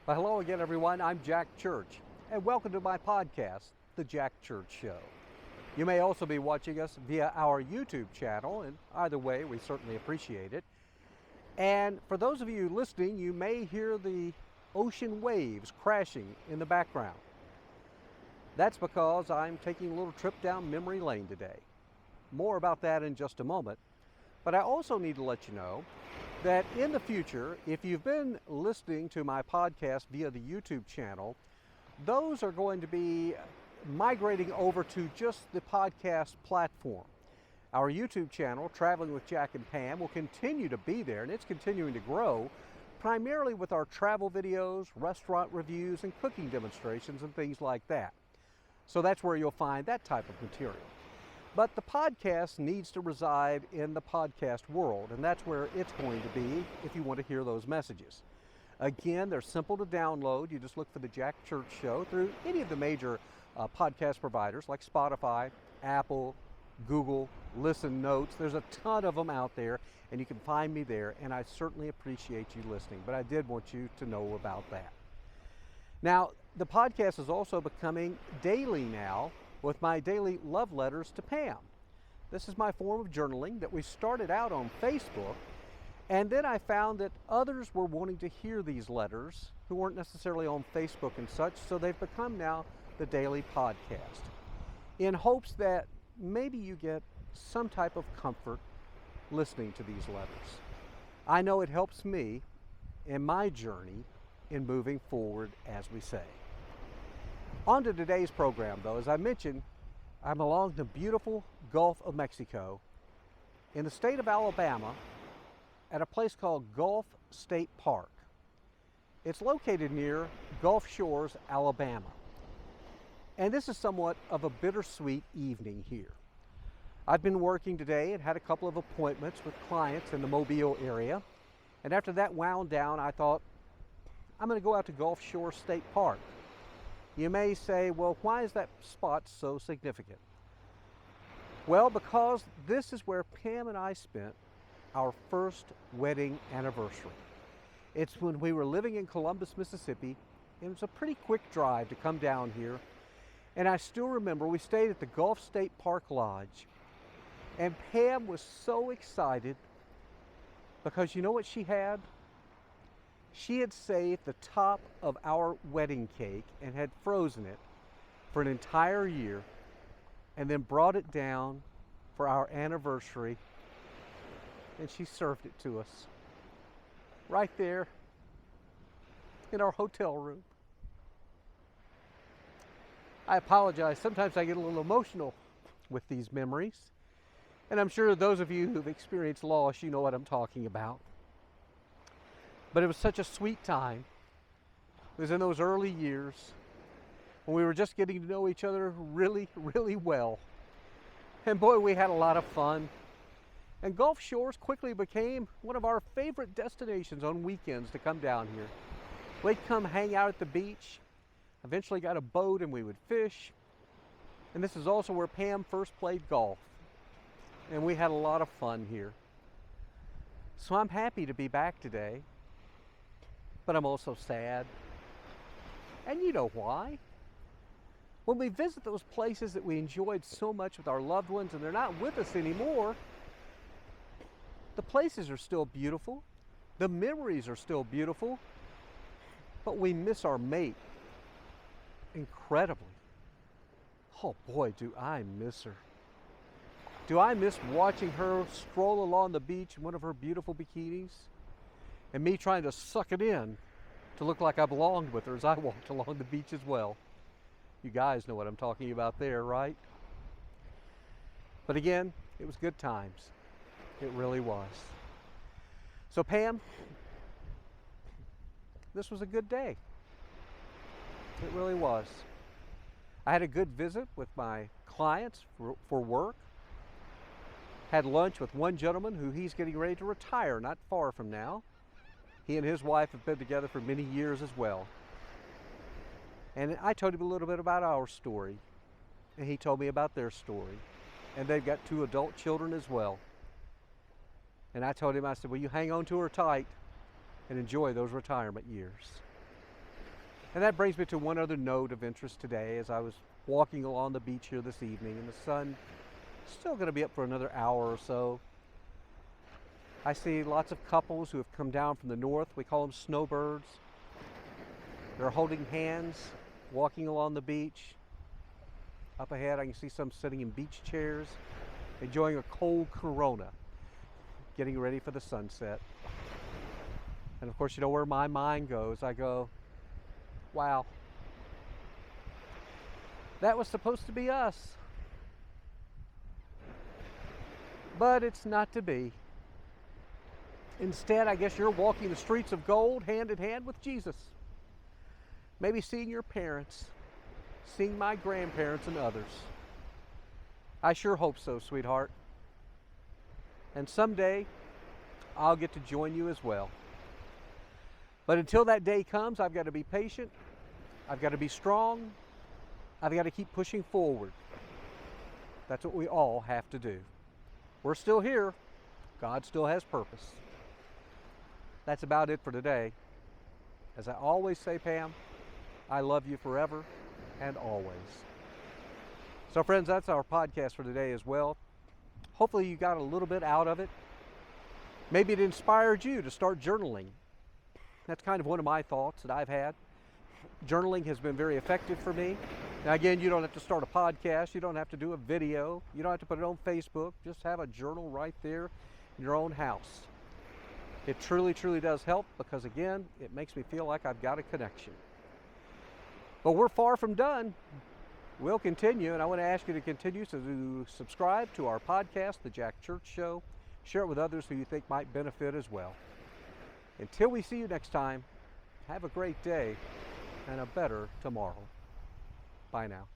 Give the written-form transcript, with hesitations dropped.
Well, hello again, everyone. I'm Jack Church, and welcome to my podcast, The Jack Church Show. You may also be watching us via our YouTube channel, and either way, we certainly appreciate it. And for those of you listening, you may hear the ocean waves crashing in the background. That's because I'm taking a little trip down memory lane today. More about that in just a moment. But I also need to let you know that in the future, if you've been listening to my podcast via the YouTube channel, those are going to be migrating over to just the podcast platform. Our YouTube channel, Traveling with Jack and Pam, will continue to be there, and it's continuing to grow, primarily with our travel videos, restaurant reviews, and cooking demonstrations and things like that. So that's where you'll find that type of material. But the podcast needs to reside in the podcast world, and that's where it's going to be if you want to hear those messages. Again, they're simple to download. You just look for The Jack Church Show through any of the major podcast providers like Spotify, Apple, Google, Listen Notes. There's a ton of them out there, and you can find me there, and I certainly appreciate you listening. But I did want you to know about that. Now, the podcast is also becoming daily now, with my daily love letters to Pam. This is my form of journaling that we started out on Facebook, and then I found that others were wanting to hear these letters who weren't necessarily on Facebook and such, so they've become now the daily podcast, in hopes that maybe you get some type of comfort listening to these letters. I know it helps me in my journey in moving forward, as we say. On to today's program, though. As I mentioned, I'm along the beautiful Gulf of Mexico in the state of Alabama at a place called Gulf State Park. It's located near Gulf Shores, Alabama. And this is somewhat of a bittersweet evening here. I've been working today and had a couple of appointments with clients in the Mobile area. And after that wound down, I thought, I'm going to go out to Gulf Shores State Park. You may say, well, why is that spot so significant? Well, because this is where Pam and I spent our first wedding anniversary. It's when we were living in Columbus, Mississippi. It was a pretty quick drive to come down here. And I still remember we stayed at the Gulf State Park Lodge. And Pam was so excited because you know what she had? She had saved the top of our wedding cake and had frozen it for an entire year and then brought it down for our anniversary, and she served it to us right there in our hotel room. I apologize. Sometimes I get a little emotional with these memories, and I'm sure those of you who've experienced loss, you know what I'm talking about. But it was such a sweet time. It was in those early years when we were just getting to know each other really, really well. And boy, we had a lot of fun. And Gulf Shores quickly became one of our favorite destinations on weekends to come down here. We'd come hang out at the beach, eventually got a boat and we would fish. And this is also where Pam first played golf. And we had a lot of fun here. So I'm happy to be back today. But I'm also sad. And you know why? When we visit those places that we enjoyed so much with our loved ones and they're not with us anymore, the places are still beautiful, the memories are still beautiful, but we miss our mate incredibly. Oh boy, do I miss her. Do I miss watching her stroll along the beach in one of her beautiful bikinis? And me trying to suck it in to look like I belonged with her as I walked along the beach as well. You guys know what I'm talking about there, right? But again, it was good times. It really was. So Pam, this was a good day. It really was. I had a good visit with my clients for work. Had lunch with one gentleman who he's getting ready to retire not far from now. He and his wife have been together for many years as well. And I told him a little bit about our story, and he told me about their story. And they've got 2 adult children as well. And I told him, I said, well, you hang on to her tight and enjoy those retirement years. And that brings me to one other note of interest today as I was walking along the beach here this evening, and the sun is still going to be up for another hour or so. I see lots of couples who have come down from the north. We call them snowbirds. They're holding hands, walking along the beach. Up ahead, I can see some sitting in beach chairs, enjoying a cold Corona, getting ready for the sunset. And of course, you know where my mind goes. I go, wow, that was supposed to be us. But it's not to be. Instead, I guess you're walking the streets of gold hand in hand with Jesus. Maybe seeing your parents, seeing my grandparents and others. I sure hope so, sweetheart. And someday, I'll get to join you as well. But until that day comes, I've got to be patient. I've got to be strong. I've got to keep pushing forward. That's what we all have to do. We're still here. God still has purpose. That's about it for today. As I always say, Pam, I love you forever and always. So friends, that's our podcast for today as well. Hopefully you got a little bit out of it. Maybe it inspired you to start journaling. That's kind of one of my thoughts that I've had. Journaling has been very effective for me. Now again, you don't have to start a podcast. You don't have to do a video. You don't have to put it on Facebook. Just have a journal right there in your own house. It truly, truly does help because again, it makes me feel like I've got a connection. But we're far from done. We'll continue, and I want to ask you to continue to subscribe to our podcast, The Jack Church Show. Share it with others who you think might benefit as well. Until we see you next time, have a great day and a better tomorrow. Bye now.